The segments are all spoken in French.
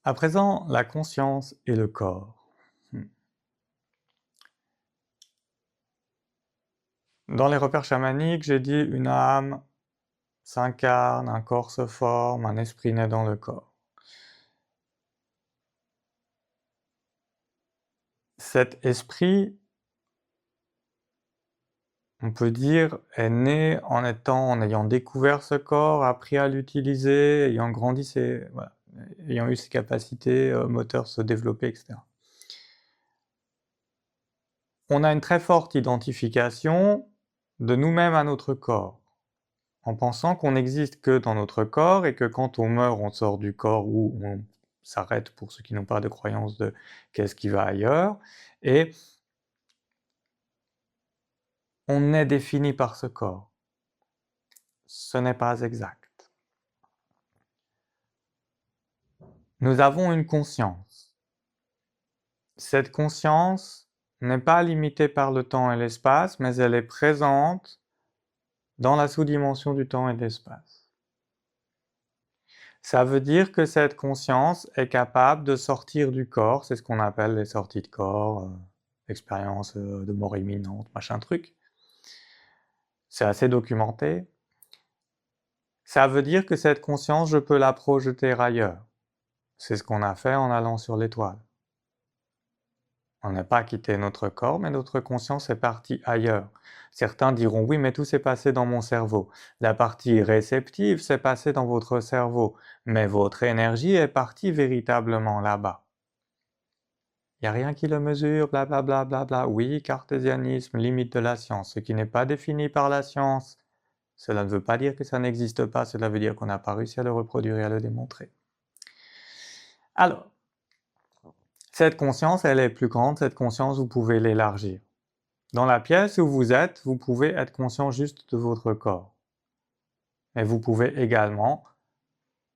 À présent, la conscience et le corps. Dans les repères chamaniques, j'ai dit une âme s'incarne, un corps se forme, un esprit naît dans le corps. Cet esprit, on peut dire, est né en ayant découvert ce corps, appris à l'utiliser, ayant grandi, ayant eu ses capacités moteurs se développer, etc. On a une très forte identification de nous-mêmes à notre corps, en pensant qu'on n'existe que dans notre corps et que quand on meurt, on sort du corps ou on s'arrête pour ceux qui n'ont pas de croyance de qu'est-ce qui va ailleurs, et on est défini par ce corps. Ce n'est pas exact. Nous avons une conscience. Cette conscience n'est pas limitée par le temps et l'espace, mais elle est présente dans la sous-dimension du temps et de l'espace. Ça veut dire que cette conscience est capable de sortir du corps, c'est ce qu'on appelle les sorties de corps, expérience de mort imminente, machin truc. C'est assez documenté. Ça veut dire que cette conscience, je peux la projeter ailleurs. C'est ce qu'on a fait en allant sur l'étoile. On n'a pas quitté notre corps, mais notre conscience est partie ailleurs. Certains diront, oui, mais tout s'est passé dans mon cerveau. La partie réceptive s'est passée dans votre cerveau, mais votre énergie est partie véritablement là-bas. Il n'y a rien qui le mesure, blablabla, bla, bla, bla. Oui, cartésianisme, limite de la science. Ce qui n'est pas défini par la science, cela ne veut pas dire que ça n'existe pas, cela veut dire qu'on n'a pas réussi à le reproduire et à le démontrer. Alors, cette conscience, elle est plus grande, cette conscience, vous pouvez l'élargir. Dans la pièce où vous êtes, vous pouvez être conscient juste de votre corps. Mais vous pouvez également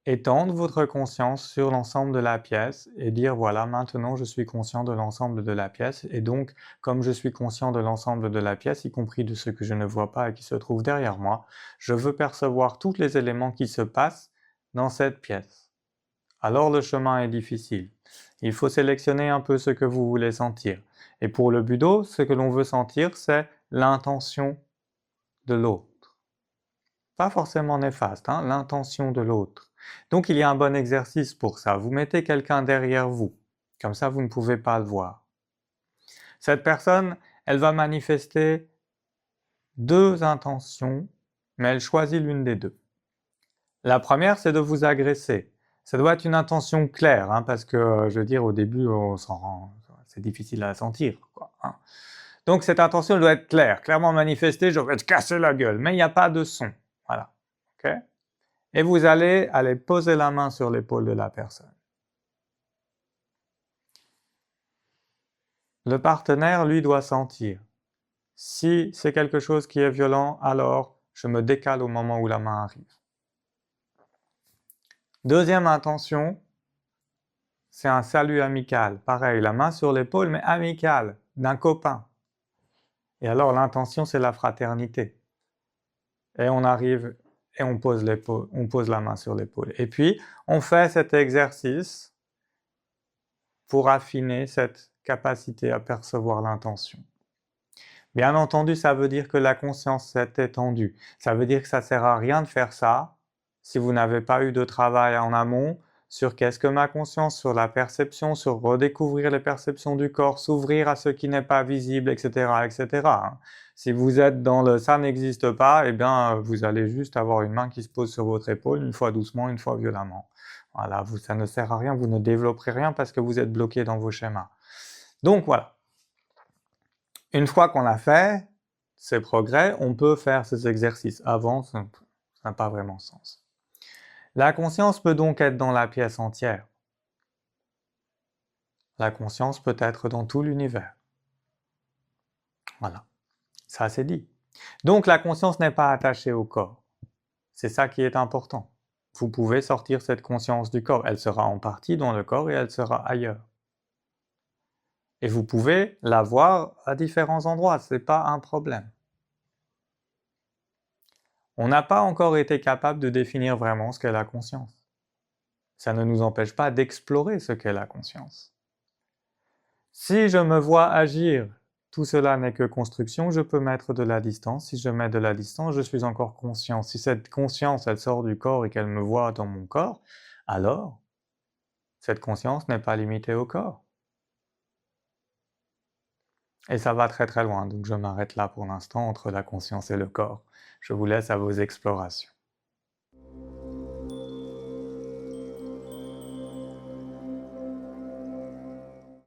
étendre votre conscience sur l'ensemble de la pièce et dire voilà, maintenant je suis conscient de l'ensemble de la pièce et donc comme je suis conscient de l'ensemble de la pièce, y compris de ce que je ne vois pas et qui se trouve derrière moi, je veux percevoir tous les éléments qui se passent dans cette pièce. Alors le chemin est difficile. Il faut sélectionner un peu ce que vous voulez sentir. Et pour le budo, ce que l'on veut sentir, c'est l'intention de l'autre. Pas forcément néfaste, l'intention de l'autre. Donc il y a un bon exercice pour ça. Vous mettez quelqu'un derrière vous. Comme ça, vous ne pouvez pas le voir. Cette personne, elle va manifester deux intentions, mais elle choisit l'une des deux. La première, c'est de vous agresser. Ça doit être une intention claire, parce que, je veux dire, au début, c'est difficile à sentir, quoi. Donc cette intention doit être claire, clairement manifestée, je vais te casser la gueule, mais il n'y a pas de son. Voilà. Okay. Et vous allez aller poser la main sur l'épaule de la personne. Le partenaire, lui, doit sentir. Si c'est quelque chose qui est violent, alors je me décale au moment où la main arrive. Deuxième intention, c'est un salut amical. Pareil, la main sur l'épaule, mais amical, d'un copain. Et alors l'intention, c'est la fraternité. Et on arrive et on pose la main sur l'épaule. Et puis, on fait cet exercice pour affiner cette capacité à percevoir l'intention. Bien entendu, ça veut dire que la conscience s'est étendue. Ça veut dire que ça ne sert à rien de faire ça si vous n'avez pas eu de travail en amont sur qu'est-ce que ma conscience, sur la perception, sur redécouvrir les perceptions du corps, s'ouvrir à ce qui n'est pas visible, etc., etc. Si vous êtes dans le « ça n'existe pas », eh bien, vous allez juste avoir une main qui se pose sur votre épaule, une fois doucement, une fois violemment. Voilà, ça ne sert à rien, vous ne développerez rien parce que vous êtes bloqué dans vos schémas. Donc voilà. Une fois qu'on a fait ces progrès, on peut faire ces exercices. Avant, ça n'a pas vraiment sens. La conscience peut donc être dans la pièce entière. La conscience peut être dans tout l'univers. Voilà, ça c'est dit. Donc la conscience n'est pas attachée au corps. C'est ça qui est important. Vous pouvez sortir cette conscience du corps. Elle sera en partie dans le corps et elle sera ailleurs. Et vous pouvez la voir à différents endroits, ce n'est pas un problème. On n'a pas encore été capable de définir vraiment ce qu'est la conscience. Ça ne nous empêche pas d'explorer ce qu'est la conscience. Si je me vois agir, tout cela n'est que construction, je peux mettre de la distance. Si je mets de la distance, je suis encore conscient. Si cette conscience, elle sort du corps et qu'elle me voit dans mon corps, alors, cette conscience n'est pas limitée au corps. Et ça va très très loin, donc je m'arrête là pour l'instant entre la conscience et le corps. Je vous laisse à vos explorations.